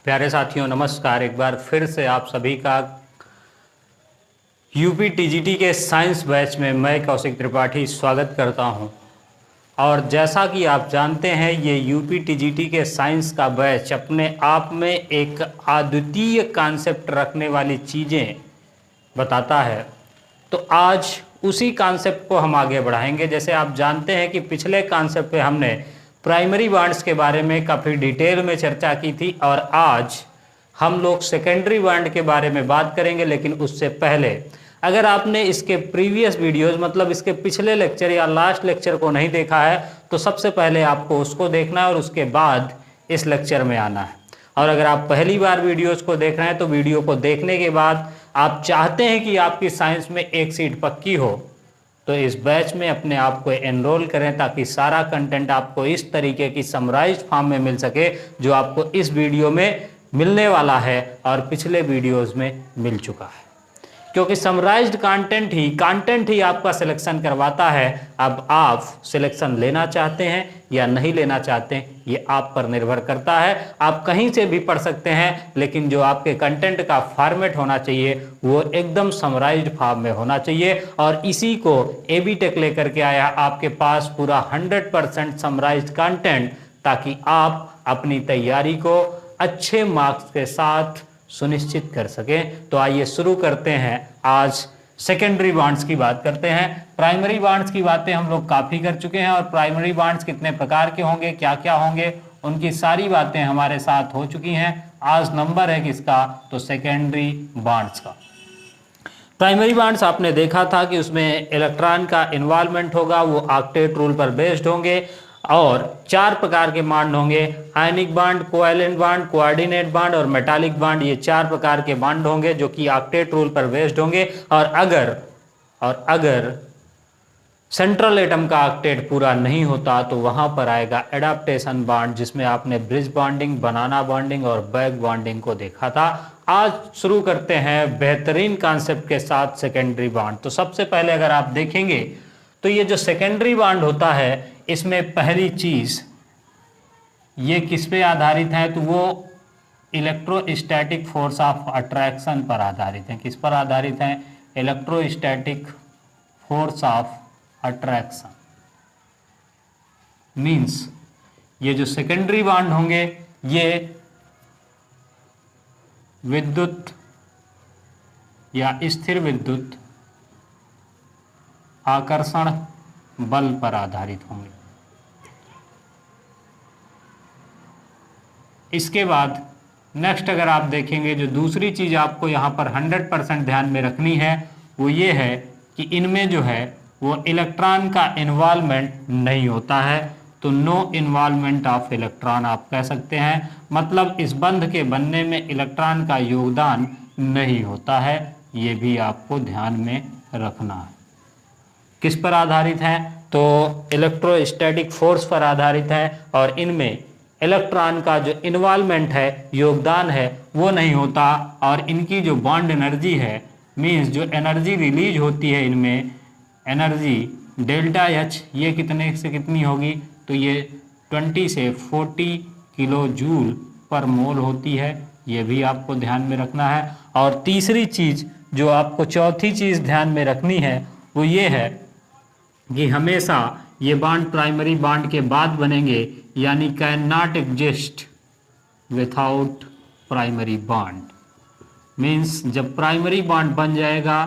प्यारे साथियों नमस्कार। एक बार फिर से आप सभी का यूपी टीजीटी के साइंस बैच में मैं कौशिक त्रिपाठी स्वागत करता हूं। और जैसा कि आप जानते हैं ये यूपी टीजीटी के साइंस का बैच अपने आप में एक अद्वितीय कॉन्सेप्ट रखने वाली चीज़ें बताता है। तो आज उसी कॉन्सेप्ट को हम आगे बढ़ाएंगे। जैसे आप जानते हैं कि पिछले कॉन्सेप्ट पे हमने प्राइमरी बॉन्ड्स के बारे में काफ़ी डिटेल में चर्चा की थी और आज हम लोग सेकेंडरी बॉन्ड के बारे में बात करेंगे। लेकिन उससे पहले अगर आपने इसके प्रीवियस वीडियोस मतलब इसके पिछले लेक्चर या लास्ट लेक्चर को नहीं देखा है तो सबसे पहले आपको उसको देखना है और उसके बाद इस लेक्चर में आना है। और अगर आप पहली बार वीडियोस को देख रहे हैं तो वीडियो को देखने के बाद आप चाहते हैं कि आपकी साइंस में एक सीट पक्की हो तो इस बैच में अपने आप को एनरोल करें ताकि सारा कंटेंट आपको इस तरीके की समराइज्ड फॉर्म में मिल सके जो आपको इस वीडियो में मिलने वाला है और पिछले वीडियोस में मिल चुका है। क्योंकि समराइज्ड कंटेंट ही आपका सिलेक्शन करवाता है। अब आप सिलेक्शन लेना चाहते हैं या नहीं लेना चाहते हैं ये आप पर निर्भर करता है। आप कहीं से भी पढ़ सकते हैं लेकिन जो आपके कंटेंट का फॉर्मेट होना चाहिए वो एकदम समराइज्ड फॉर्म में होना चाहिए। और इसी को एबी टेक लेकर के आया आपके पास पूरा 100% समराइज्ड कंटेंट ताकि आप अपनी तैयारी को अच्छे मार्क्स के साथ सुनिश्चित कर सकें। तो आइए शुरू करते हैं। आज सेकेंडरी बॉन्ड्स की बात करते हैं। प्राइमरी बॉन्ड्स की बातें हम लोग काफ़ी कर चुके हैं और प्राइमरी बॉन्ड्स कितने प्रकार के होंगे, क्या क्या होंगे, उनकी सारी बातें हमारे साथ हो चुकी हैं। आज नंबर है किसका, तो सेकेंडरी बॉन्ड्स का। प्राइमरी बॉन्ड्स आपने देखा था कि उसमें इलेक्ट्रॉन का इन्वॉल्वमेंट होगा, वो ऑक्टेट रूल पर बेस्ड होंगे और 4 प्रकार के बॉन्ड होंगे। Ionic bond, covalent bond, coordinate bond और मेटालिक बॉन्ड। ये 4 प्रकार के बॉन्ड होंगे जो कि ऑक्टेट रूल पर बेस्ड होंगे। और अगर सेंट्रल एटम का ऑक्टेट पूरा नहीं होता तो वहां पर आएगा एडाप्टेशन बॉन्ड जिसमें आपने ब्रिज बॉन्डिंग, बनाना बॉन्डिंग और बैक बॉन्डिंग को देखा था। आज शुरू करते हैं बेहतरीन कॉन्सेप्ट के साथ सेकेंडरी बॉन्ड। तो सबसे पहले अगर आप देखेंगे तो ये जो सेकेंडरी बॉन्ड होता है इसमें पहली चीज ये किस पे आधारित है, तो वो इलेक्ट्रोस्टैटिक फोर्स ऑफ अट्रैक्शन पर आधारित है। किस पर आधारित है, electrostatic force of attraction. Means ये जो सेकेंडरी बॉन्ड होंगे ये विद्युत या स्थिर विद्युत आकर्षण बल पर आधारित होंगे। इसके बाद नेक्स्ट अगर आप देखेंगे जो दूसरी चीज आपको यहाँ पर 100% ध्यान में रखनी है वो ये है कि इनमें जो है वो इलेक्ट्रॉन का इन्वॉल्वमेंट नहीं होता है। तो नो इन्वॉल्वमेंट ऑफ इलेक्ट्रॉन आप कह सकते हैं, मतलब इस बंध के बनने में इलेक्ट्रॉन का योगदान नहीं होता है। ये भी आपको ध्यान में रखना है। किस पर आधारित है, तो इलेक्ट्रोस्टैटिक फोर्स पर आधारित है और इनमें इलेक्ट्रॉन का जो इन्वॉल्वमेंट है, योगदान है, वो नहीं होता। और इनकी जो बॉन्ड एनर्जी है, मींस जो एनर्जी रिलीज होती है इनमें, एनर्जी डेल्टा एच ये कितने से कितनी होगी, तो ये 20 से 40 किलो जूल पर मोल होती है। ये भी आपको ध्यान में रखना है। और तीसरी चीज़ जो आपको चौथी चीज़ ध्यान में रखनी है वो ये है कि हमेशा ये बॉन्ड प्राइमरी बॉन्ड के बाद बनेंगे, यानी can not exist without primary bond. Means जब प्राइमरी बॉन्ड बन जाएगा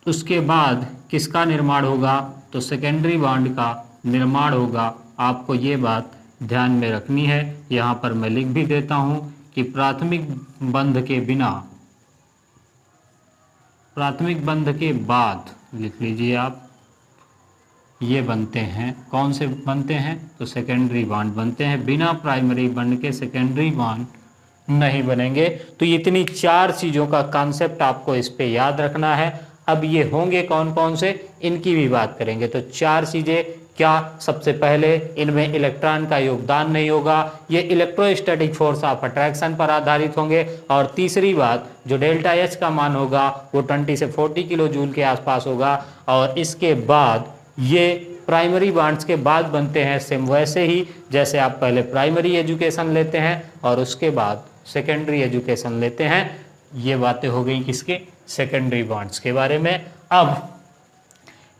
उसके बाद किसका निर्माण होगा, तो सेकेंडरी बॉन्ड का निर्माण होगा। आपको ये बात ध्यान में रखनी है। यहाँ पर मैं लिख भी देता हूँ कि प्राथमिक बंध के बाद लिख लीजिए आप, ये बनते हैं, कौन से बनते हैं, तो सेकेंडरी बॉन्ड बनते हैं। बिना प्राइमरी बॉन्ड के सेकेंडरी बॉन्ड नहीं बनेंगे। तो इतनी 4 चीज़ों का कॉन्सेप्ट आपको इस पे याद रखना है। अब ये होंगे कौन कौन से, इनकी भी बात करेंगे। तो 4 चीज़ें क्या, सबसे पहले इनमें इलेक्ट्रॉन का योगदान नहीं होगा, ये इलेक्ट्रोस्टैटिक फोर्स ऑफ अट्रैक्शन पर आधारित होंगे। और तीसरी बात जो डेल्टा एच का मान होगा वो 20 से 40 किलो जूल के आसपास होगा। और इसके बाद ये प्राइमरी बॉन्ड्स के बाद बनते हैं, सेम वैसे ही जैसे आप पहले प्राइमरी एजुकेशन लेते हैं और उसके बाद सेकेंडरी एजुकेशन लेते हैं। ये बातें हो गई किसके, सेकेंडरी बॉन्ड्स के बारे में। अब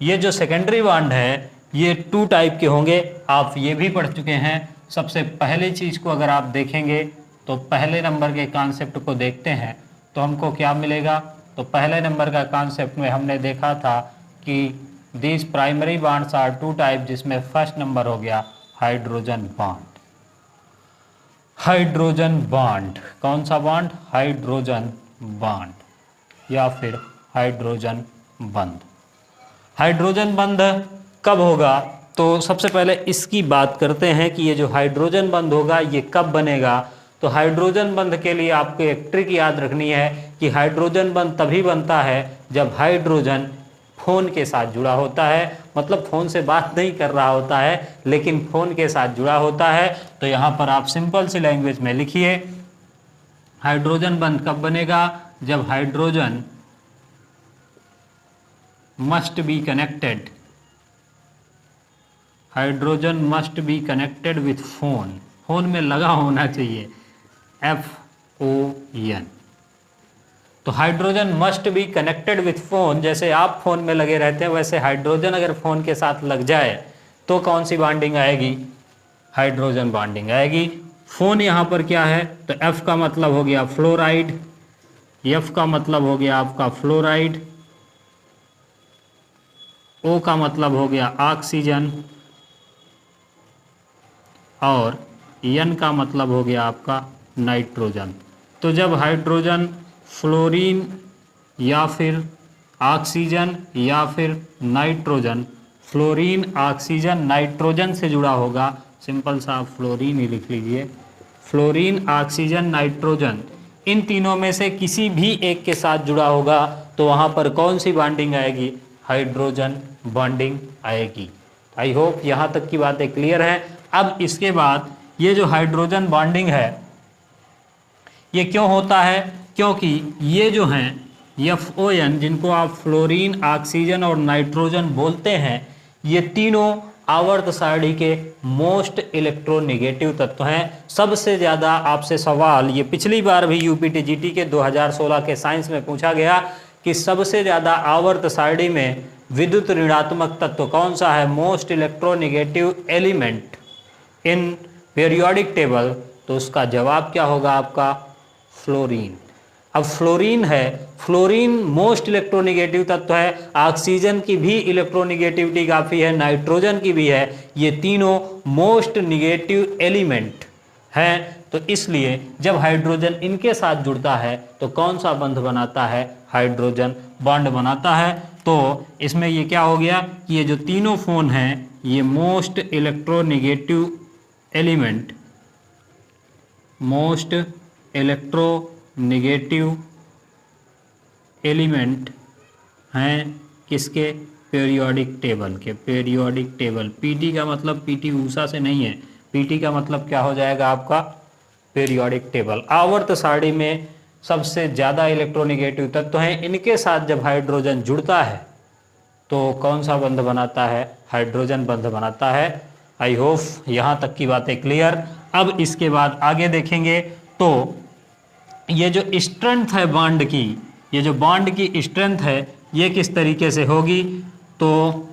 ये जो सेकेंडरी बॉन्ड है ये 2 टाइप के होंगे, आप ये भी पढ़ चुके हैं। सबसे पहली चीज़ को अगर आप देखेंगे तो पहले नंबर के कॉन्सेप्ट को देखते हैं तो हमको क्या मिलेगा। तो पहले नंबर का कॉन्सेप्ट में हमने देखा था कि these primary bonds are 2 type, जिसमें फर्स्ट नंबर हो गया हाइड्रोजन बॉन्ड। हाइड्रोजन बॉन्ड, कौन सा बॉन्ड, हाइड्रोजन बॉन्ड या फिर हाइड्रोजन बंध। हाइड्रोजन बंध कब होगा, तो सबसे पहले इसकी बात करते हैं कि ये जो हाइड्रोजन बंध होगा ये कब बनेगा। तो हाइड्रोजन बंध के लिए आपको एक ट्रिक याद रखनी है कि हाइड्रोजन बंध तभी बनता है जब हाइड्रोजन फ़ोन के साथ जुड़ा होता है, मतलब फ़ोन से बात नहीं कर रहा होता है लेकिन फ़ोन के साथ जुड़ा होता है। तो यहाँ पर आप सिंपल सी लैंग्वेज में लिखिए, हाइड्रोजन बंध कब बनेगा, जब hydrogen must be connected, hydrogen must be connected with phone, phone में लगा होना चाहिए, FON। तो hydrogen must be connected with phone, जैसे आप फोन में लगे रहते हैं वैसे हाइड्रोजन अगर फोन के साथ लग जाए तो कौन सी बॉन्डिंग आएगी, हाइड्रोजन बॉन्डिंग आएगी। फोन यहाँ पर क्या है, तो F का मतलब हो गया फ्लोराइड, F का मतलब हो गया आपका फ्लोराइड, O का मतलब हो गया ऑक्सीजन और N का मतलब हो गया आपका नाइट्रोजन। तो जब हाइड्रोजन फ्लोरीन या फिर ऑक्सीजन या फिर नाइट्रोजन, फ्लोरीन ऑक्सीजन नाइट्रोजन से जुड़ा होगा, सिंपल सा आप फ्लोरीन ही लिख लीजिए, फ्लोरीन ऑक्सीजन नाइट्रोजन, इन तीनों में से किसी भी एक के साथ जुड़ा होगा तो वहाँ पर कौन सी बॉन्डिंग आएगी, हाइड्रोजन बॉन्डिंग आएगी। आई होप यहाँ तक की बातें क्लियर है। अब इसके बाद ये जो हाइड्रोजन बॉन्डिंग है ये क्यों होता है, क्योंकि ये जो हैं FON, जिनको आप फ्लोरीन ऑक्सीजन और नाइट्रोजन बोलते हैं, ये तीनों आवर्त सारणी के मोस्ट इलेक्ट्रोनेगेटिव तत्व हैं। सबसे ज़्यादा आपसे सवाल ये पिछली बार भी UPTGT के 2016 के साइंस में पूछा गया कि सबसे ज़्यादा आवर्त सारणी में विद्युत ऋणात्मक तत्व कौन सा है, most electronegative element in periodic table. तो उसका जवाब क्या होगा आपका, फ्लोरीन। अब फ्लोरीन है, फ्लोरीन मोस्ट इलेक्ट्रोनेगेटिव तत्व है, ऑक्सीजन की भी इलेक्ट्रोनेगेटिविटी काफ़ी है, नाइट्रोजन की भी है, ये तीनों मोस्ट निगेटिव एलिमेंट हैं। तो इसलिए जब हाइड्रोजन इनके साथ जुड़ता है तो कौन सा बंध बनाता है, हाइड्रोजन बॉन्ड बनाता है। तो इसमें ये क्या हो गया कि ये जो तीनों फोन हैं ये most electronegative element, most electronegative element हैं किसके, पीरियोडिक टेबल के। पीरियोडिक टेबल, PT का मतलब PT ऊषा से नहीं है, PT का मतलब क्या हो जाएगा आपका, पीरियोडिक टेबल। आवर्त सारणी में सबसे ज़्यादा इलेक्ट्रोनेगेटिव तत्व हैं, इनके साथ जब हाइड्रोजन जुड़ता है तो कौन सा बंध बनाता है, हाइड्रोजन बंध बनाता है। आई होप यहाँ तक की बातें क्लियर। अब इसके बाद आगे देखेंगे तो ये जो स्ट्रेंथ है बॉन्ड की, ये जो बॉन्ड की स्ट्रेंथ है ये किस तरीके से होगी, तो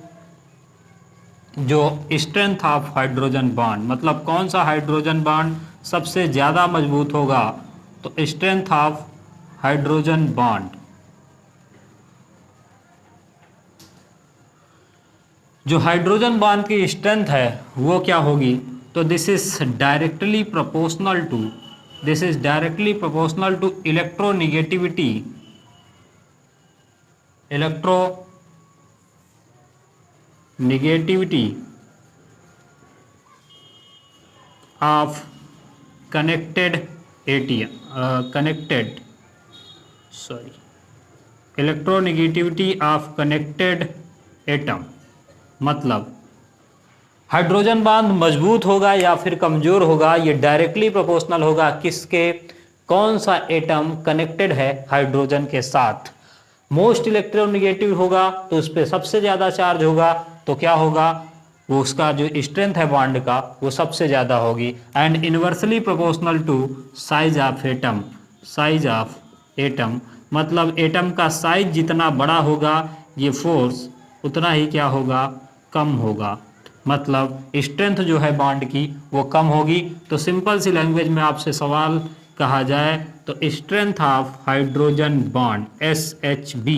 जो स्ट्रेंथ ऑफ हाइड्रोजन बॉन्ड, मतलब कौन सा हाइड्रोजन बॉन्ड सबसे ज़्यादा मजबूत होगा, तो स्ट्रेंथ ऑफ हाइड्रोजन बॉन्ड, जो हाइड्रोजन बॉन्ड की स्ट्रेंथ है वो क्या होगी, तो this is directly proportional to, this is directly proportional to electronegativity, electronegativity of connected atom, electronegativity of connected atom. मतलब हाइड्रोजन बॉन्ड मजबूत होगा या फिर कमजोर होगा, ये डायरेक्टली प्रोपोर्शनल होगा किसके, कौन सा एटम कनेक्टेड है हाइड्रोजन के साथ। मोस्ट इलेक्ट्रोनेगेटिव होगा तो उस पर सबसे ज़्यादा चार्ज होगा, तो क्या होगा, वो उसका जो स्ट्रेंथ है बॉन्ड का वो सबसे ज़्यादा होगी। And inversely proportional to size of atom, size of atom मतलब एटम का साइज जितना बड़ा होगा ये फोर्स उतना ही क्या होगा, कम होगा। मतलब स्ट्रेंथ जो है बॉन्ड की वो कम होगी। तो सिंपल सी लैंग्वेज में आपसे सवाल कहा जाए तो strength of hydrogen bond SHB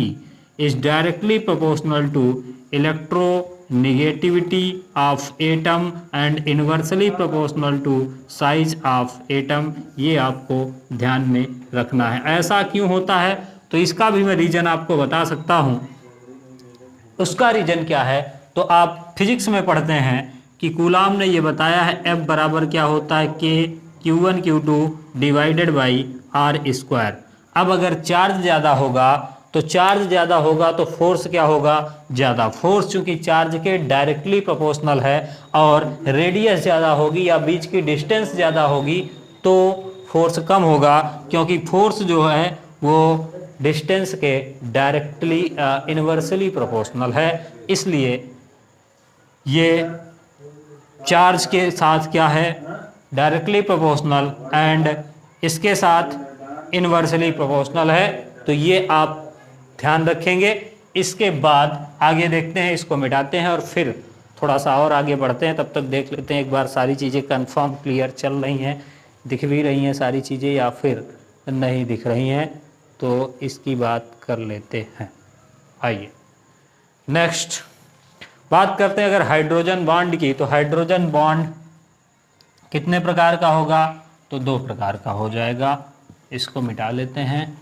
is directly proportional to electronegativity of atom and inversely proportional to size of atom. ये आपको ध्यान में रखना है। ऐसा क्यों होता है तो इसका भी मैं रीजन आपको बता सकता हूँ। उसका रीजन क्या है तो आप फिजिक्स में पढ़ते हैं कि कूलाम ने ये बताया है F बराबर क्या होता है K Q1 Q2 divided by r square. अब अगर चार्ज ज़्यादा होगा तो फोर्स क्या होगा, ज़्यादा। फोर्स चूंकि चार्ज के डायरेक्टली प्रोपोर्शनल है और रेडियस ज़्यादा होगी या बीच की डिस्टेंस ज़्यादा होगी तो फोर्स कम होगा, क्योंकि फोर्स जो है वो डिस्टेंस के डायरेक्टली इन्वर्सली प्रोपोर्शनल है। इसलिए ये चार्ज के साथ क्या है, डायरेक्टली प्रोपोर्शनल एंड इसके साथ इन्वर्सली प्रोपोर्शनल है। तो ये आप ध्यान रखेंगे। इसके बाद आगे देखते हैं, इसको मिटाते हैं और फिर थोड़ा सा और आगे बढ़ते हैं। तब तक देख लेते हैं एक बार सारी चीज़ें कंफर्म क्लियर चल रही हैं, दिख भी रही हैं सारी चीज़ें या फिर नहीं दिख रही हैं, तो इसकी बात कर लेते हैं। आइए नेक्स्ट बात करते हैं अगर हाइड्रोजन बॉन्ड की, तो हाइड्रोजन बॉन्ड कितने प्रकार का होगा तो 2 प्रकार का हो जाएगा। इसको मिटा लेते हैं।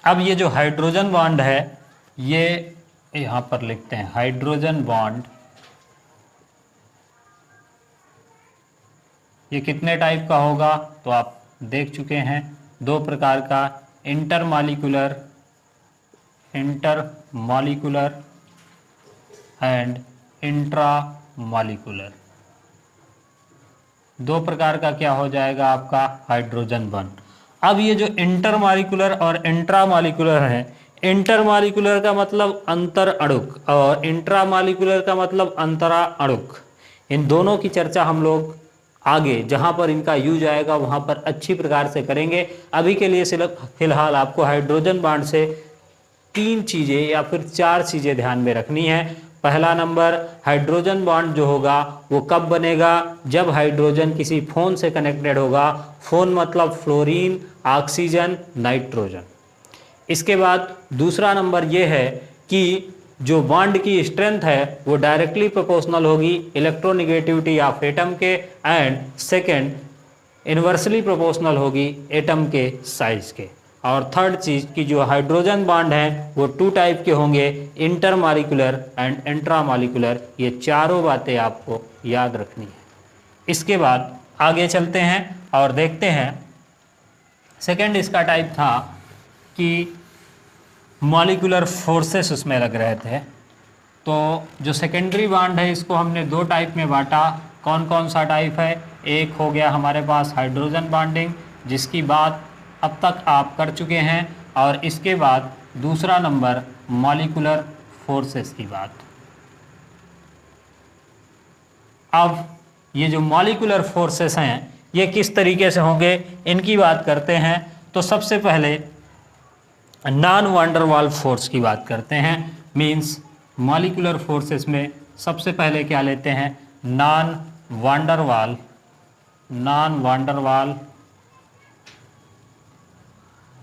अब ये जो हाइड्रोजन बॉन्ड है ये यहाँ पर लिखते हैं हाइड्रोजन बॉन्ड, ये कितने टाइप का होगा तो आप देख चुके हैं 2 प्रकार का, इंटरमॉलिक्यूलर एंड इंट्रामॉलिक्यूलर। 2 प्रकार का क्या हो जाएगा आपका हाइड्रोजन बॉन्ड। अब ये जो इंटरमॉलिक्यूलर और इंट्रामॉलिक्यूलर है, इंटरमॉलिक्यूलर का मतलब अंतर अणुक और इंट्रामॉलिक्यूलर का मतलब अंतरा अणुक। इन दोनों की चर्चा हम लोग आगे जहां पर इनका यूज आएगा वहां पर अच्छी प्रकार से करेंगे। अभी के लिए सिर्फ फिलहाल आपको हाइड्रोजन बॉन्ड से 3 चीज़ें या फिर 4 चीज़ें ध्यान में रखनी है। पहला नंबर, हाइड्रोजन बॉन्ड जो होगा वो कब बनेगा, जब हाइड्रोजन किसी फोन से कनेक्टेड होगा। फोन मतलब फ्लोरीन, ऑक्सीजन, नाइट्रोजन। इसके बाद दूसरा नंबर ये है कि जो बॉन्ड की स्ट्रेंथ है वो डायरेक्टली प्रोपोर्शनल होगी इलेक्ट्रोनेगेटिविटी ऑफ एटम के, एंड सेकेंड इन्वर्सली प्रोपोर्शनल होगी एटम के साइज के। और थर्ड चीज़ कि जो हाइड्रोजन बॉन्ड हैं वो 2 टाइप के होंगे, इंटरमॉलिक्यूलर एंड इंट्रामॉलिक्यूलर। ये चारों बातें आपको याद रखनी है। इसके बाद आगे चलते हैं और देखते हैं सेकेंड इसका टाइप था कि मॉलिक्यूलर फोर्सेस उसमें लग रहे थे। तो जो सेकेंडरी बॉन्ड है इसको हमने 2 टाइप में बांटा। कौन कौन सा टाइप है, एक हो गया हमारे पास हाइड्रोजन बॉन्डिंग जिसकी बात अब तक आप कर चुके हैं, और इसके बाद दूसरा नंबर मॉलिक्यूलर फोर्सेस की बात। अब ये जो मॉलिक्यूलर फोर्सेस हैं ये किस तरीके से होंगे इनकी बात करते हैं। तो सबसे पहले नॉन वांडर वाल फोर्स की बात करते हैं। मींस मॉलिक्यूलर फोर्सेस में सबसे पहले क्या लेते हैं, नॉन वांडर वाल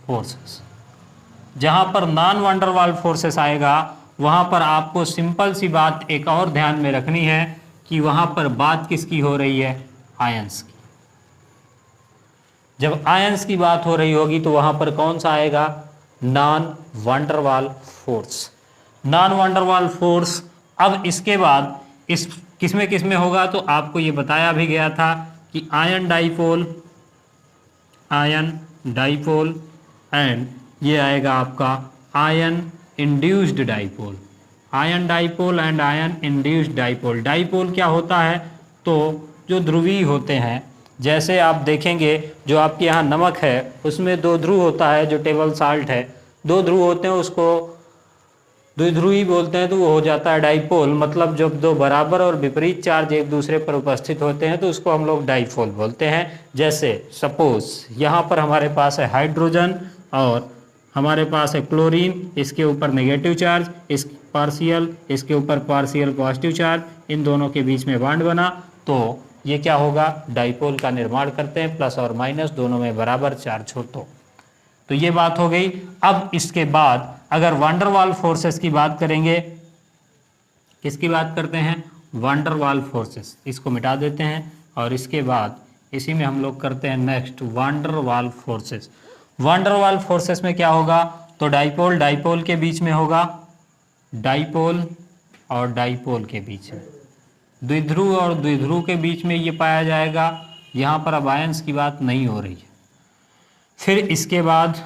फोर्सेस। जहां पर नॉन वांडर वाल फोर्सेस आएगा वहां पर आपको सिंपल सी बात एक और ध्यान में रखनी है कि वहां पर बात किसकी हो रही है, आयंस की। जब आयंस की बात हो रही होगी तो वहां पर कौन सा आएगा, नॉन वांडर वाल फोर्स। नॉन वांडर वाल फोर्स। अब इसके बाद इस किसमें होगा तो आपको ये बताया भी गया था कि आयन डाइपोल एंड ये आएगा आपका ion induced dipole. Ion dipole and ion induced dipole. Dipole क्या होता है, तो जो ध्रुवीय होते हैं, जैसे आप देखेंगे जो आपके यहाँ नमक है उसमें 2 ध्रुव होता है, जो टेबल साल्ट है 2 ध्रुव होते हैं, उसको द्विध्रुवी बोलते हैं, तो वो हो जाता है डाइपोल। मतलब जब 2 बराबर और विपरीत चार्ज एक दूसरे पर उपस्थित होते हैं तो उसको हम लोग डाइपोल बोलते हैं। जैसे सपोज यहाँ पर हमारे पास है हाइड्रोजन और हमारे पास है क्लोरीन, इसके ऊपर नेगेटिव चार्ज, इस पार्शियल, इसके ऊपर पार्शियल पॉजिटिव चार्ज, इन दोनों के बीच में बॉन्ड बना, तो ये क्या होगा, डाइपोल का निर्माण करते हैं, प्लस और माइनस दोनों में बराबर चार्ज हो तो ये बात हो गई। अब इसके बाद अगर वान डर वाल फोर्सेस की बात करेंगे, किसकी बात करते हैं, वान डर वाल फोर्सेस, इसको मिटा देते हैं और इसके बाद इसी में हम लोग करते हैं नेक्स्ट वान डर वाल फोर्सेस। वान डर वाल फोर्सेस में क्या होगा, तो डाइपोल डाइपोल के बीच में होगा, डाइपोल और डाइपोल के बीच में, द्विध्रुव और द्विध्रुव के बीच में ये पाया जाएगा। यहाँ पर अब आयंस की बात नहीं हो रही है। फिर इसके बाद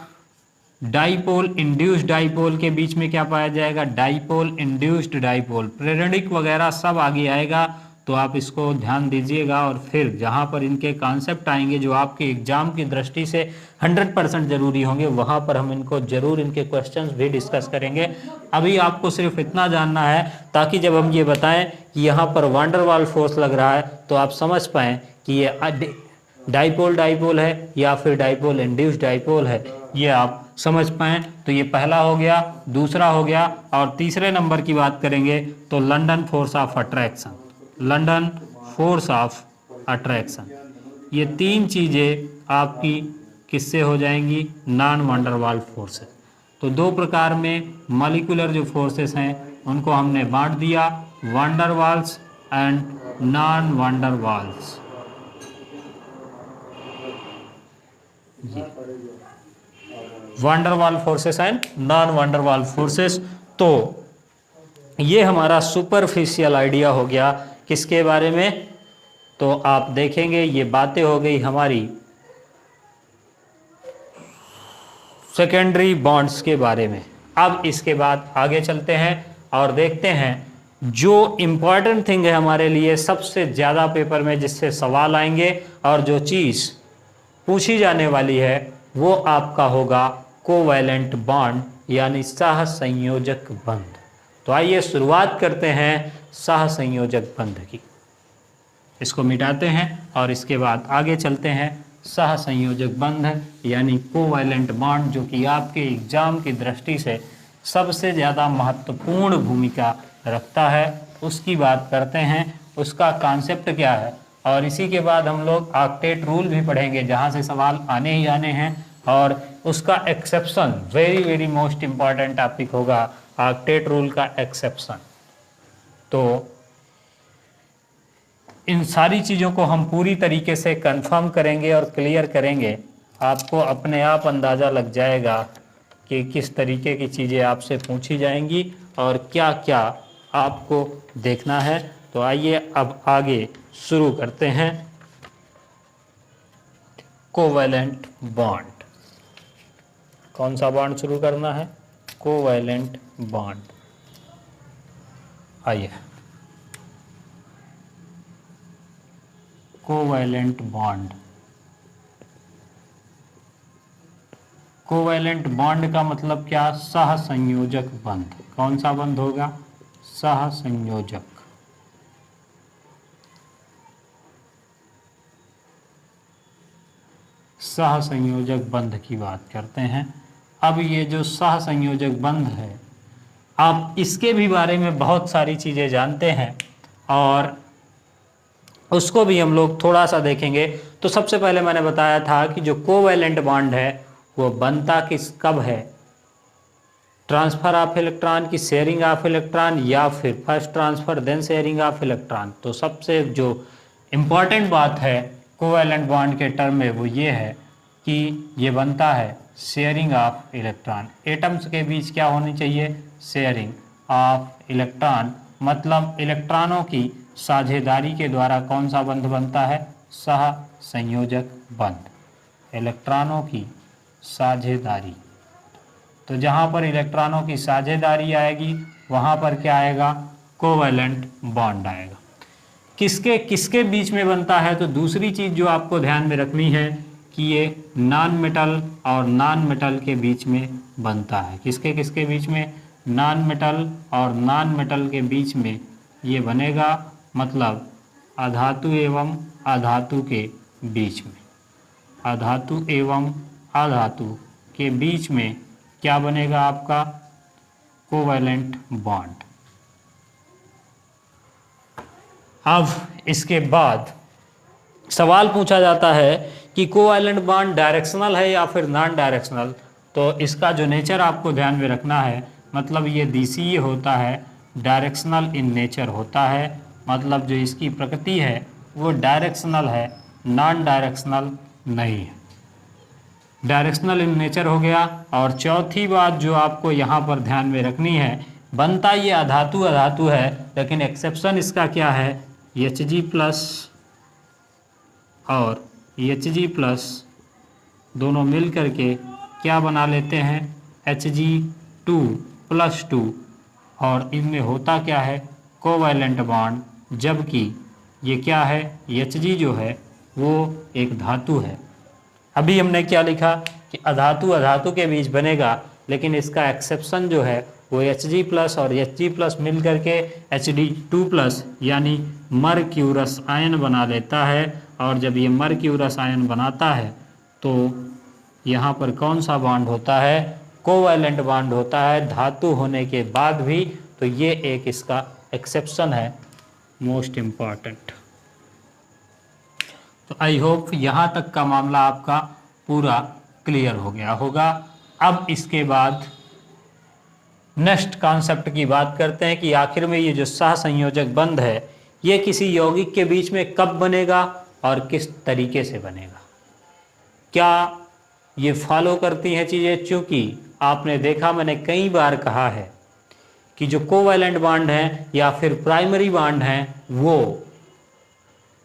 डाइपोल इंड्यूस्ड डाइपोल के बीच में क्या पाया जाएगा, डाइपोल इंड्यूस्ड डाइपोल, प्रेरणिक वगैरह सब आगे आएगा, तो आप इसको ध्यान दीजिएगा। और फिर जहाँ पर इनके कॉन्सेप्ट आएंगे जो आपके एग्जाम की दृष्टि से 100% जरूरी होंगे, वहाँ पर हम इनको जरूर इनके क्वेश्चंस भी डिस्कस करेंगे। अभी आपको सिर्फ इतना जानना है ताकि जब हम ये बताएं कि यहाँ पर वान डर वाल फोर्स लग रहा है तो आप समझ पाएँ कि ये डाइपोल डाइपोल है या फिर डाइपोल इंड्यूस्ड डाइपोल है, ये आप समझ पाएँ। तो ये पहला हो गया, दूसरा हो गया, और तीसरे नंबर की बात करेंगे तो London force of attraction, London force of attraction, ये 3 चीज़ें आपकी किससे हो जाएंगी, नॉन वान डर वाल फोर्सेस। तो 2 प्रकार में मॉलिक्यूलर जो फोर्सेस हैं उनको हमने बांट दिया, वान डर वाल्स एंड नॉन वान डर वाल्स। वान डर वाल फोर्सेस एंड नॉन वान डर वाल फोर्सेस। तो ये हमारा सुपरफिशियल आइडिया हो गया किसके बारे में, तो आप देखेंगे ये बातें हो गई हमारी सेकेंडरी बॉन्ड्स के बारे में। अब इसके बाद आगे चलते हैं और देखते हैं जो इम्पॉर्टेंट थिंग है हमारे लिए, सबसे ज़्यादा पेपर में जिससे सवाल आएंगे और जो चीज़ पूछी जाने वाली है वो आपका होगा कोवैलेंट बॉन्ड, यानी सहसंयोजक बंध। तो आइए शुरुआत करते हैं सहसंयोजक बंध की, इसको मिटाते हैं और इसके बाद आगे चलते हैं। सहसंयोजक बंध यानी कोवैलेंट बॉन्ड, जो कि आपके एग्जाम की दृष्टि से सबसे ज़्यादा महत्वपूर्ण भूमिका रखता है, उसकी बात करते हैं। उसका कॉन्सेप्ट क्या है, और इसी के बाद हम लोग ऑक्टेट रूल भी पढ़ेंगे जहाँ से सवाल आने ही आने हैं, और उसका exception very very most important topic होगा, ऑक्टेट रूल का एक्सेप्शन। तो इन सारी चीज़ों को हम पूरी तरीके से कंफर्म करेंगे और क्लियर करेंगे। आपको अपने आप अंदाज़ा लग जाएगा कि किस तरीके की चीज़ें आपसे पूछी जाएंगी और क्या क्या आपको देखना है। तो आइए अब आगे शुरू करते हैं। कोवैलेंट बॉन्ड, कौन सा बॉन्ड शुरू करना है, कोवैलेंट बॉन्ड। आइए, कोवैलेंट बॉन्ड, कोवैलेंट बॉन्ड का मतलब क्या, सहसंयोजक बंध। कौन सा बंध होगा, सहसंयोजक। सहसंयोजक बंध की बात करते हैं। अब ये जो सहसंयोजक बंध है, आप इसके भी बारे में बहुत सारी चीज़ें जानते हैं और उसको भी हम लोग थोड़ा सा देखेंगे। तो सबसे पहले मैंने बताया था कि जो कोवैलेंट बॉन्ड है वो बनता किस कब है, ट्रांसफ़र ऑफ इलेक्ट्रॉन की शेयरिंग ऑफ इलेक्ट्रॉन, या फिर first transfer then sharing of electron. तो सबसे जो इम्पॉर्टेंट बात है कोवैलेंट बॉन्ड के टर्म में वो ये है कि ये बनता है शेयरिंग ऑफ इलेक्ट्रॉन। एटम्स के बीच क्या होनी चाहिए, शेयरिंग ऑफ इलेक्ट्रॉन, मतलब इलेक्ट्रॉनों की साझेदारी के द्वारा कौन सा बंध बनता है, सहसंयोजक बंध। इलेक्ट्रॉनों की साझेदारी, तो जहाँ पर इलेक्ट्रॉनों की साझेदारी आएगी वहाँ पर क्या आएगा, कोवैलेंट बॉन्ड आएगा। किसके किसके बीच में बनता है, तो दूसरी चीज़ जो आपको ध्यान में रखनी है कि ये नॉन मेटल और नॉन मेटल के बीच में बनता है। किसके किसके बीच में, नॉन मेटल और नॉन मेटल के बीच में ये बनेगा, मतलब अधातु एवं अधातु के बीच में, अधातु एवं अधातु के बीच में क्या बनेगा आपका, कोवैलेंट बॉन्ड। अब इसके बाद सवाल पूछा जाता है कि कोवैलेंट बॉन्ड डायरेक्शनल है या फिर नॉन डायरेक्शनल, तो इसका जो नेचर आपको ध्यान में रखना है, मतलब ये दिशीय होता है, डायरेक्शनल इन नेचर होता है, मतलब जो इसकी प्रकृति है वो डायरेक्शनल है, नॉन डायरेक्शनल नहीं है, डायरेक्शनल इन नेचर हो गया। और चौथी बात जो आपको यहाँ पर ध्यान में रखनी है, बनता ये अधातु अधातु है, लेकिन एक्सेप्शन इसका क्या है, Hg+ और Hg+ दोनों मिल करके क्या बना लेते हैं, Hg2+2, और इनमें होता क्या है, कोवैलेंट बॉन्ड, जबकि ये क्या है, Hg जो है वो एक धातु है। अभी हमने क्या लिखा कि अधातु अधातु के बीच बनेगा, लेकिन इसका एक्सेप्शन जो है वो Hg+ और Hg+ मिल करके Hd2+ यानी मर्क्यूरस आयन बना लेता है। और जब ये मर्क्यूरस आयन बनाता है तो यहाँ पर कौन सा बॉन्ड होता है, कोवैलेंट बॉन्ड होता है, धातु होने के बाद भी। तो ये एक इसका एक्सेप्शन है, मोस्ट इम्पॉर्टेंट। तो आई होप यहाँ तक का मामला आपका पूरा क्लियर हो गया होगा। अब इसके बाद नेक्स्ट कॉन्सेप्ट की बात करते हैं कि आखिर में ये जो सहसंयोजक बंध है ये किसी यौगिक के बीच में कब बनेगा और किस तरीके से बनेगा, क्या ये फॉलो करती हैं चीज़ें। चूँकि आपने देखा, मैंने कई बार कहा है कि जो कोवैलेंट बॉन्ड हैं या फिर प्राइमरी बॉन्ड हैं वो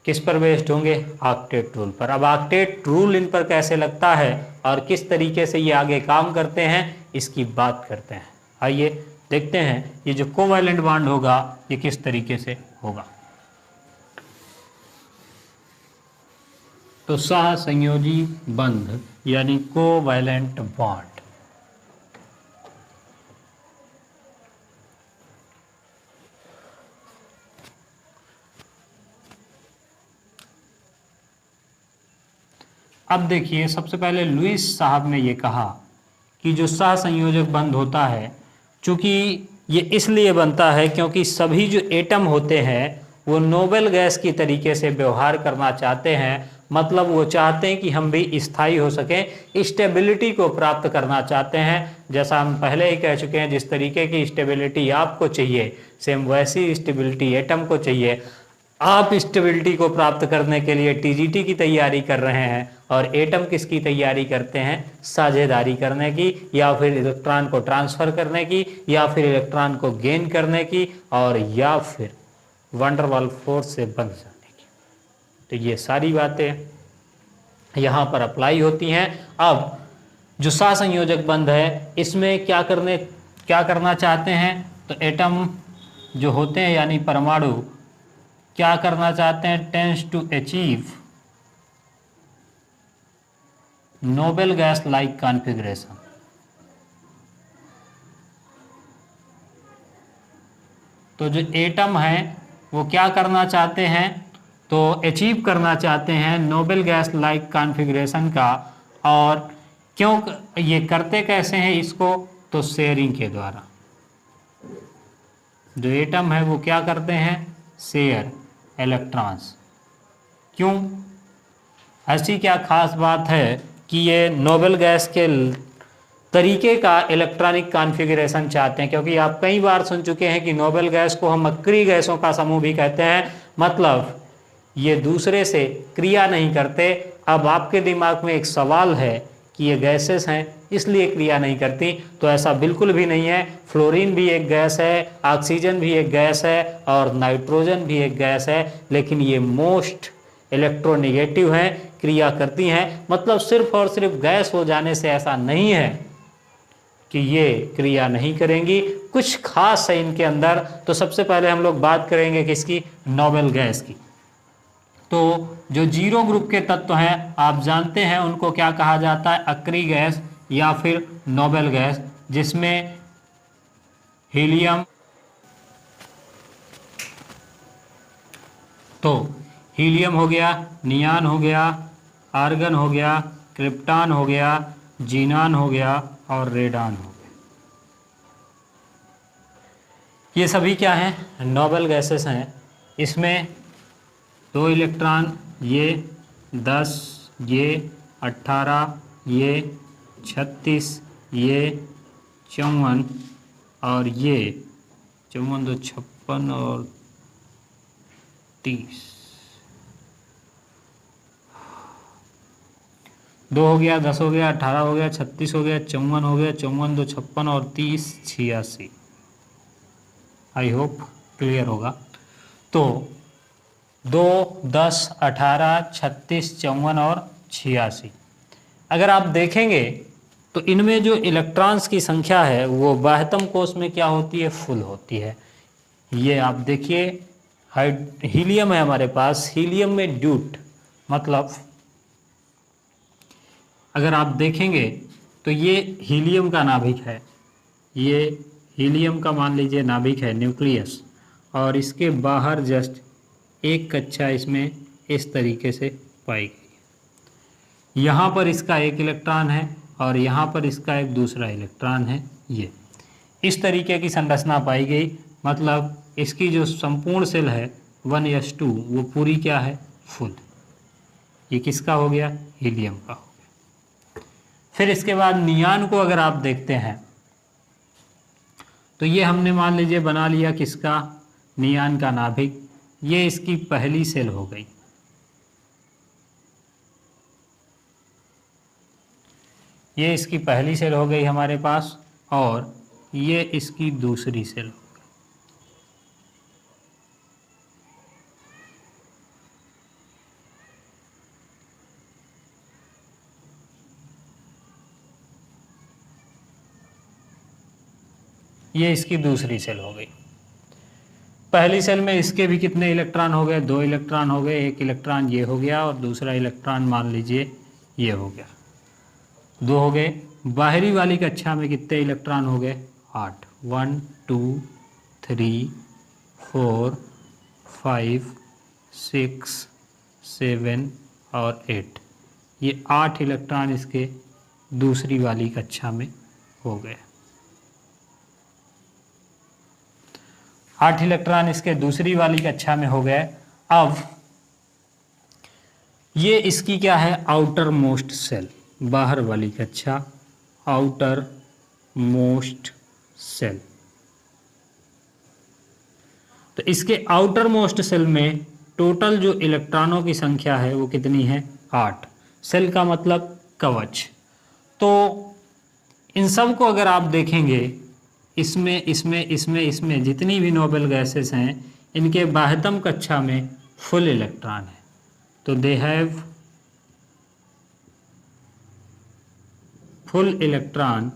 किस पर बेस्ड होंगे, ऑक्टेट रूल पर। अब ऑक्टेट रूल इन पर कैसे लगता है और किस तरीके से ये आगे काम करते हैं, इसकी बात करते हैं। आइए देखते हैं ये जो कोवैलेंट बॉन्ड होगा ये किस तरीके से होगा। तो सहसंयोजी बंध यानी कोवैलेंट बॉन्ड, अब देखिए सबसे पहले लुईस साहब ने ये कहा कि जो सहसंयोजक बंध होता है, चूँकि ये इसलिए बनता है क्योंकि सभी जो एटम होते हैं वो नोबेल गैस की तरीके से व्यवहार करना चाहते हैं, मतलब वो चाहते हैं कि हम भी स्थायी हो सकें, स्टेबिलिटी को प्राप्त करना चाहते हैं। जैसा हम पहले ही कह चुके हैं, जिस तरीके की स्टेबिलिटी आपको चाहिए सेम वैसी स्टेबिलिटी एटम को चाहिए। आप स्टेबिलिटी को प्राप्त करने के लिए टीजीटी की तैयारी कर रहे हैं और एटम किसकी तैयारी करते हैं, साझेदारी करने की, या फिर इलेक्ट्रॉन को ट्रांसफ़र करने की, या फिर इलेक्ट्रॉन को गेन करने की, और या फिर वंडरवाल फोर्स से बंध जाने की। तो ये सारी बातें यहाँ पर अप्लाई होती हैं। अब जो सहसंयोजक बंध है इसमें क्या करना चाहते हैं, तो एटम जो होते हैं यानी परमाणु क्या करना चाहते हैं, tends to achieve noble gas like configuration. तो जो एटम हैं वो क्या करना चाहते हैं, तो अचीव करना चाहते हैं नोबेल गैस लाइक कॉन्फ़िगरेशन का। और क्यों ये करते कैसे हैं इसको, तो शेयरिंग के द्वारा। जो एटम है वो क्या करते हैं, शेयर इलेक्ट्रॉन्स। क्यों, ऐसी क्या खास बात है कि ये नोबेल गैस के तरीके का इलेक्ट्रॉनिक कॉन्फ़िगरेशन चाहते हैं, क्योंकि आप कई बार सुन चुके हैं कि नोबेल गैस को हम अक्रिय गैसों का समूह भी कहते हैं, मतलब ये दूसरे से क्रिया नहीं करते। अब आपके दिमाग में एक सवाल है कि ये गैसेस हैं इसलिए क्रिया नहीं करती, तो ऐसा बिल्कुल भी नहीं है। फ्लोरीन भी एक गैस है, ऑक्सीजन भी एक गैस है और नाइट्रोजन भी एक गैस है, लेकिन ये मोस्ट इलेक्ट्रोनेगेटिव हैं, क्रिया करती हैं। मतलब सिर्फ और सिर्फ गैस हो जाने से ऐसा नहीं है कि ये क्रिया नहीं करेंगी, कुछ खास है इनके अंदर। तो सबसे पहले हम लोग बात करेंगे किसकी, नोबल गैस की। तो जो जीरो ग्रुप के तत्व हैं आप जानते हैं उनको क्या कहा जाता है, अक्री गैस या फिर नोबल गैस, जिसमें हीलियम, तो हीलियम हो गया, नियान हो गया, आर्गन हो गया, क्रिप्टान हो गया, जीनान हो गया और रेडान हो गया। ये सभी क्या हैं, नोबल गैसेस हैं। इसमें 2 इलेक्ट्रॉन, ये 10, ये 18, ये 36, ये 54 और ये 54 तो 56 और 30, 2 हो गया, 10 हो गया, 18 हो गया, 36 हो गया, 54 हो गया, 54 तो 56 और 30 86। आई होप क्लियर होगा। तो 2, 10, 18, 36, 54 और 86 अगर आप देखेंगे तो इनमें जो इलेक्ट्रॉन्स की संख्या है वो बाह्यतम कोश में क्या होती है, फुल होती है। ये आप देखिए हीलियम है हमारे पास, हीलियम में ड्यूट मतलब अगर आप देखेंगे तो ये हीलियम का नाभिक है, ये हीलियम का मान लीजिए नाभिक है, न्यूक्लियस, और इसके बाहर जस्ट एक कक्षा इसमें इस तरीके से पाई गई। यहाँ पर इसका एक इलेक्ट्रॉन है और यहाँ पर इसका एक दूसरा इलेक्ट्रॉन है। ये इस तरीके की संरचना पाई गई, मतलब इसकी जो संपूर्ण सेल है 1s2 वो पूरी क्या है, फुल। ये किसका हो गया, हीलियम का हो गया। फिर इसके बाद नियान को अगर आप देखते हैं तो ये हमने मान लीजिए बना लिया किसका, नियान का नाभिक। ये इसकी पहली सेल हो गई, ये इसकी पहली सेल हो गई हमारे पास, और ये इसकी दूसरी सेल हो गई। ये इसकी दूसरी सेल हो गई। पहली सेल में इसके भी कितने इलेक्ट्रॉन हो गए, 2 इलेक्ट्रॉन हो गए, एक इलेक्ट्रॉन ये हो गया और दूसरा इलेक्ट्रॉन मान लीजिए ये हो गया, 2 हो गए। बाहरी वाली कक्षा में कितने इलेक्ट्रॉन हो गए, 8, 1 2 3 4 5 6 7 और 8, ये 8 इलेक्ट्रॉन इसके दूसरी वाली कक्षा में हो गए। 8 इलेक्ट्रॉन इसके दूसरी वाली कक्षा में हो गए। अब ये इसकी क्या है, आउटर मोस्ट सेल, बाहर वाली कक्षा, आउटर मोस्ट सेल। तो इसके आउटर मोस्ट सेल में टोटल जो इलेक्ट्रॉनों की संख्या है वो कितनी है, 8। सेल का मतलब कवच। तो इन सब को अगर आप देखेंगे, इसमें जितनी भी नोबल गैसेस हैं इनके बाह्यतम कक्षा में फुल इलेक्ट्रॉन है। तो they have full electron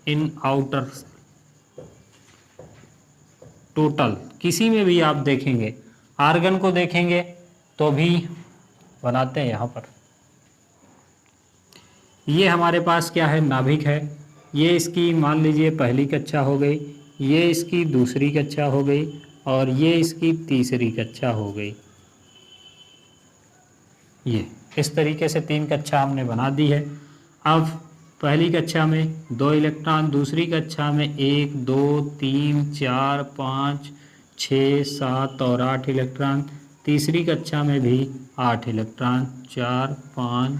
in outer total. किसी में भी आप देखेंगे, आर्गन को देखेंगे तो भी बनाते हैं यहाँ पर, ये हमारे पास क्या है, नाभिक है। ये इसकी मान लीजिए पहली कक्षा हो गई, ये इसकी दूसरी कक्षा हो गई और ये इसकी तीसरी कक्षा हो गई। ये इस तरीके से 3 कक्षा हमने बना दी है। अब पहली कक्षा में 2 इलेक्ट्रॉन, दूसरी कक्षा में 1 2 3 4 5 6 7 और 8 इलेक्ट्रॉन, तीसरी कक्षा में भी 8 इलेक्ट्रॉन, 4 5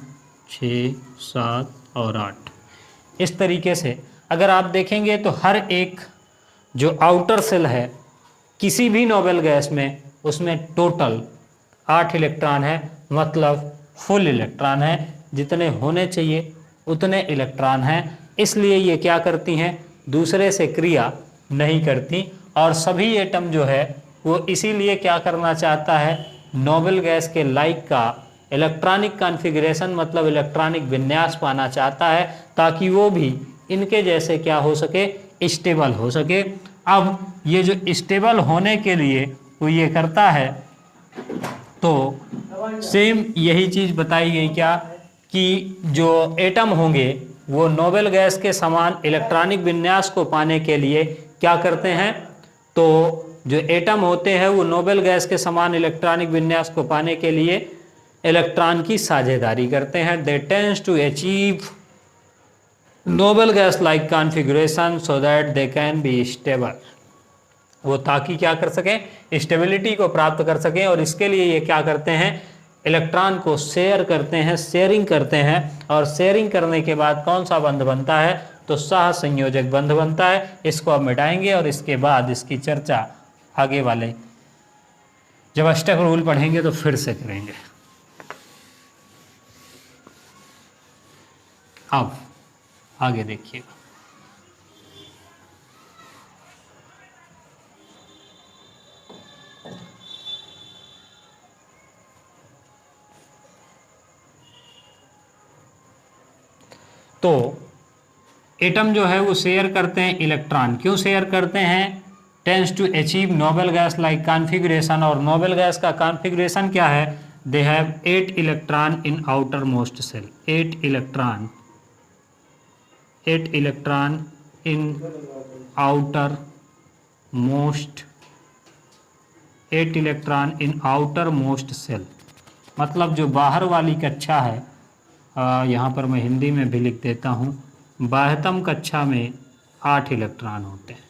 6 7 और 8। इस तरीके से अगर आप देखेंगे तो हर एक जो आउटर सेल है किसी भी नोबल गैस में, उसमें टोटल 8 इलेक्ट्रॉन है, मतलब फुल इलेक्ट्रॉन है। जितने होने चाहिए उतने इलेक्ट्रॉन हैं, इसलिए ये क्या करती हैं, दूसरे से क्रिया नहीं करती। और सभी एटम जो है वो इसीलिए क्या करना चाहता है, नोबल गैस के लाइक का इलेक्ट्रॉनिक कॉन्फ़िगरेशन मतलब इलेक्ट्रॉनिक विन्यास पाना चाहता है ताकि वो भी इनके जैसे क्या हो सके, स्टेबल हो सके। अब ये जो स्टेबल होने के लिए वो ये करता है, तो सेम यही चीज़ बताई गई क्या कि जो एटम होंगे वो नोबेल गैस के समान इलेक्ट्रॉनिक विन्यास को पाने के लिए क्या करते हैं, तो जो एटम होते हैं वो नोबेल गैस के समान इलेक्ट्रॉनिक विन्यास को पाने के लिए इलेक्ट्रॉन की साझेदारी करते हैं। They tends to achieve noble gas like configuration so that they can be stable, वो ताकि क्या कर सकें, स्टेबिलिटी को प्राप्त कर सकें। और इसके लिए ये क्या करते हैं, इलेक्ट्रॉन को शेयर करते हैं, शेयरिंग करते हैं। और शेयरिंग करने के बाद कौन सा बंध बनता है, तो सह संयोजक बंध बनता है। इसको अब मिटाएंगे और इसके बाद इसकी चर्चा आगे वाले जब अष्टक रूल पढ़ेंगे तो फिर से करेंगे। अब आगे देखिएगा, तो एटम जो है वो शेयर करते हैं इलेक्ट्रॉन। क्यों शेयर करते हैं, tends to achieve noble gas like configuration. और नोबेल गैस का कॉन्फ़िगरेशन क्या है, they have 8 electron in outermost shell, 8 electron in outermost, 8 electron in outer most shell, मतलब जो बाहर वाली कक्षा है, यहाँ पर मैं हिंदी में भी लिख देता हूँ, बाह्यतम कक्षा में 8 इलेक्ट्रॉन होते हैं।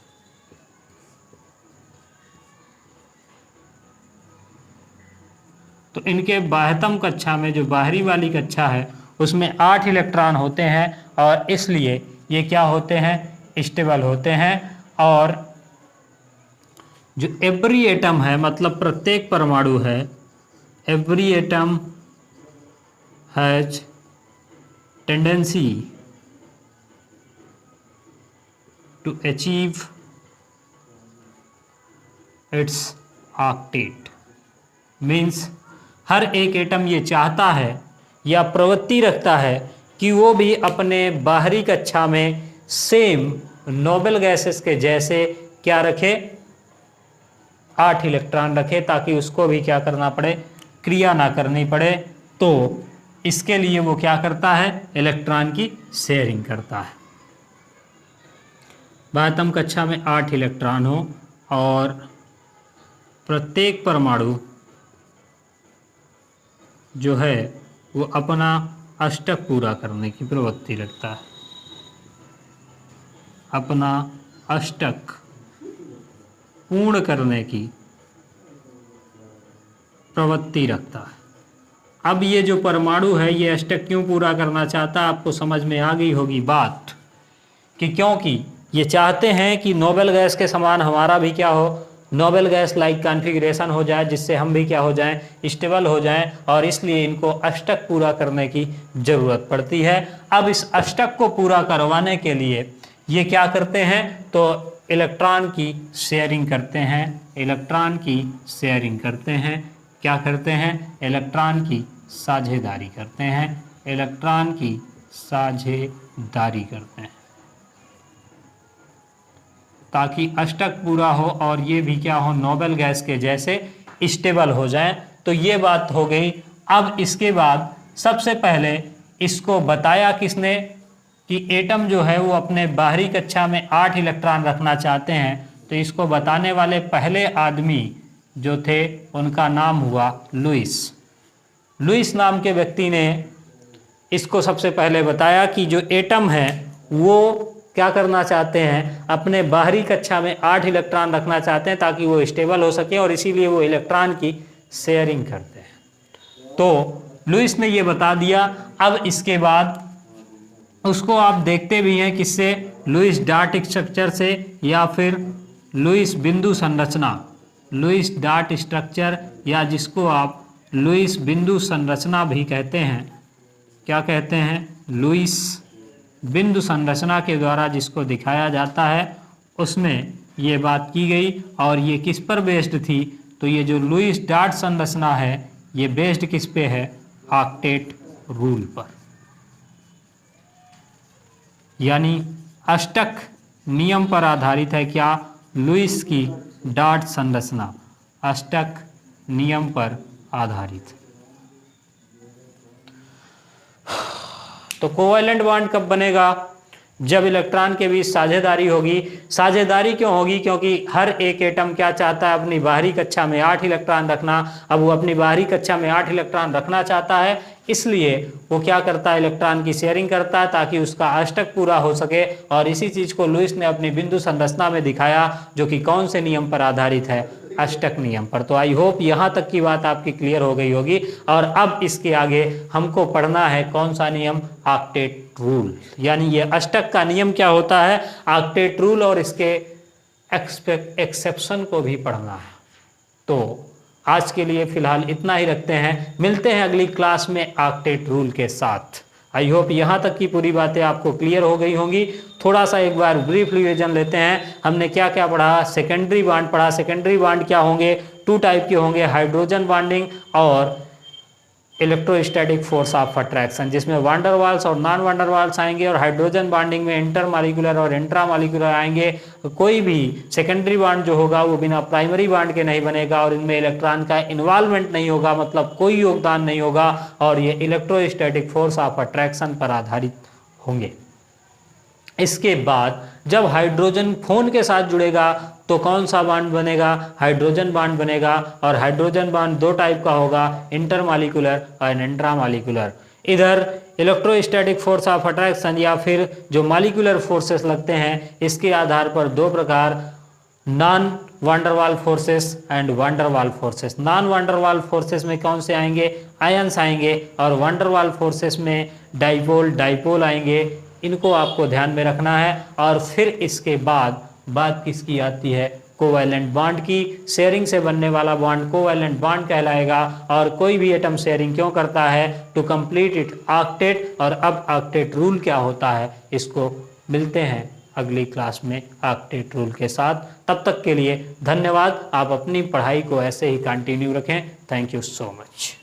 तो इनके बाह्यतम कक्षा में जो बाहरी वाली कक्षा है उसमें 8 इलेक्ट्रॉन होते हैं और इसलिए ये क्या होते हैं, स्टेबल होते हैं। और जो एवरी एटम है मतलब प्रत्येक परमाणु है, every atom has tendency to achieve its octet, means हर एक एटम ये चाहता है या प्रवृत्ति रखता है कि वो भी अपने बाहरी कक्षा में सेम नोबेल गैसेस के जैसे क्या रखे, 8 इलेक्ट्रॉन रखे, ताकि उसको भी क्या करना पड़े, क्रिया ना करनी पड़े। तो इसके लिए वो क्या करता है, इलेक्ट्रॉन की शेयरिंग करता है। बाह्यतम कक्षा में 8 इलेक्ट्रॉन हो और प्रत्येक परमाणु जो है वो अपना अष्टक पूरा करने की प्रवृत्ति रखता है, अपना अष्टक पूर्ण करने की प्रवृत्ति रखता है। अब ये जो परमाणु है ये अष्टक क्यों पूरा करना चाहता है, आपको समझ में आ गई होगी बात, कि क्योंकि ये चाहते हैं कि नोबेल गैस के समान हमारा भी क्या हो, नोबेल गैस लाइक कॉन्फ़िगरेशन हो जाए, जिससे हम भी क्या हो जाएं, स्टेबल हो जाएं। और इसलिए इनको अष्टक पूरा करने की ज़रूरत पड़ती है। अब इस अष्टक को पूरा करवाने के लिए ये क्या करते हैं, तो इलेक्ट्रॉन की शेयरिंग करते हैं, इलेक्ट्रॉन की शेयरिंग करते हैं, क्या करते हैं, इलेक्ट्रॉन की साझेदारी करते हैं, इलेक्ट्रॉन की साझेदारी करते हैं, ताकि अष्टक पूरा हो और ये भी क्या हो, नोबेल गैस के जैसे स्टेबल हो जाएं। तो ये बात हो गई। अब इसके बाद सबसे पहले इसको बताया किसने कि एटम जो है वो अपने बाहरी कक्षा में 8 इलेक्ट्रॉन रखना चाहते हैं। तो इसको बताने वाले पहले आदमी जो थे उनका नाम हुआ लुईस। लुईस नाम के व्यक्ति ने इसको सबसे पहले बताया कि जो एटम है वो क्या करना चाहते हैं, अपने बाहरी कक्षा में 8 इलेक्ट्रॉन रखना चाहते हैं ताकि वो स्टेबल हो सके, और इसीलिए वो इलेक्ट्रॉन की शेयरिंग करते हैं। तो लुईस ने ये बता दिया। अब इसके बाद उसको आप देखते भी हैं किससे, लुईस डॉट स्ट्रक्चर से या फिर लुईस बिंदु संरचना, लुईस डॉट स्ट्रक्चर या जिसको आप लुईस बिंदु संरचना भी कहते हैं। क्या कहते हैं, लुईस बिंदु संरचना के द्वारा जिसको दिखाया जाता है, उसमें ये बात की गई। और ये किस पर बेस्ड थी, तो ये जो लुईस डॉट संरचना है ये बेस्ड किस पे है, ऑक्टेट रूल पर, यानी अष्टक नियम पर आधारित है क्या? लुईस की डॉट संरचना अष्टक नियम पर आधारित। तो कोवैलेंट बॉन्ड कब बनेगा? जब इलेक्ट्रॉन के बीच साझेदारी होगी। साझेदारी क्यों होगी? क्योंकि हर एक एटम क्या चाहता है? अपनी बाहरी कक्षा में 8 इलेक्ट्रॉन रखना। अब वो अपनी बाहरी कक्षा में 8 इलेक्ट्रॉन रखना चाहता है, इसलिए वो क्या करता है? इलेक्ट्रॉन की शेयरिंग करता है ताकि उसका अष्टक पूरा हो सके। और इसी चीज को लुईस ने अपनी बिंदु संरचना में दिखाया, जो कि कौन से नियम पर आधारित है? अष्टक नियम पर। तो आई होप यहां तक की बात आपकी क्लियर हो गई होगी। और अब इसके आगे हमको पढ़ना है कौन सा नियम? Octet rule. यानी ये अष्टक का नियम क्या होता है, ऑक्टेट रूल, और इसके एक्सेप्शन को भी पढ़ना है। तो आज के लिए फिलहाल इतना ही रखते हैं, मिलते हैं अगली क्लास में ऑक्टेट रूल के साथ। आई होप यहाँ तक की पूरी बातें आपको क्लियर हो गई होंगी। थोड़ा सा एक बार ब्रीफ रिवीजन लेते हैं। हमने क्या क्या पढ़ा? सेकेंडरी बॉन्ड पढ़ा। सेकेंडरी बॉन्ड क्या होंगे? 2 टाइप के होंगे, हाइड्रोजन बॉन्डिंग और इलेक्ट्रोस्टैटिक फोर्स ऑफ अट्रैक्शन, जिसमें वांडर वाल्स और नॉन वांडर वाल्स आएंगे। और हाइड्रोजन बॉन्डिंग में इंटरमॉलिक्यूलर और इंट्रामॉलिक्यूलर आएंगे। कोई भी सेकेंडरी बॉन्ड जो होगा वो बिना प्राइमरी बॉन्ड के नहीं बनेगा और इनमें इलेक्ट्रॉन का इन्वॉल्वमेंट नहीं होगा, मतलब कोई योगदान नहीं होगा, और ये इलेक्ट्रोस्टैटिक फोर्स ऑफ अट्रैक्शन पर आधारित होंगे। इसके बाद जब हाइड्रोजन फोन के साथ जुड़ेगा तो कौन सा बॉन्ड बनेगा? हाइड्रोजन बॉन्ड बनेगा। और हाइड्रोजन बॉन्ड 2 टाइप का होगा, इंटरमॉलिक्यूलर और इंट्रामॉलिक्यूलर। इधर इलेक्ट्रोस्टैटिक फोर्स ऑफ अट्रैक्शन या फिर जो मॉलिक्यूलर फोर्सेस लगते हैं, इसके आधार पर 2 प्रकार, non van der Waal forces and van der Waal forces. Non van der Waal forces में कौन से आएंगे? आयंस आएंगे। और वांडरवाल फोर्सेस में डाइपोल डाइपोल आएंगे। इनको आपको ध्यान में रखना है। और फिर इसके बाद बात किसकी आती है? कोवैलेंट बॉन्ड की। शेयरिंग से बनने वाला बॉन्ड कोवैलेंट बॉन्ड कहलाएगा। और कोई भी एटम शेयरिंग क्यों करता है? To complete it octet. और अब ऑक्टेट रूल क्या होता है, इसको मिलते हैं अगली क्लास में ऑक्टेट रूल के साथ। तब तक के लिए धन्यवाद। आप अपनी पढ़ाई को ऐसे ही कंटिन्यू रखें। Thank you so much.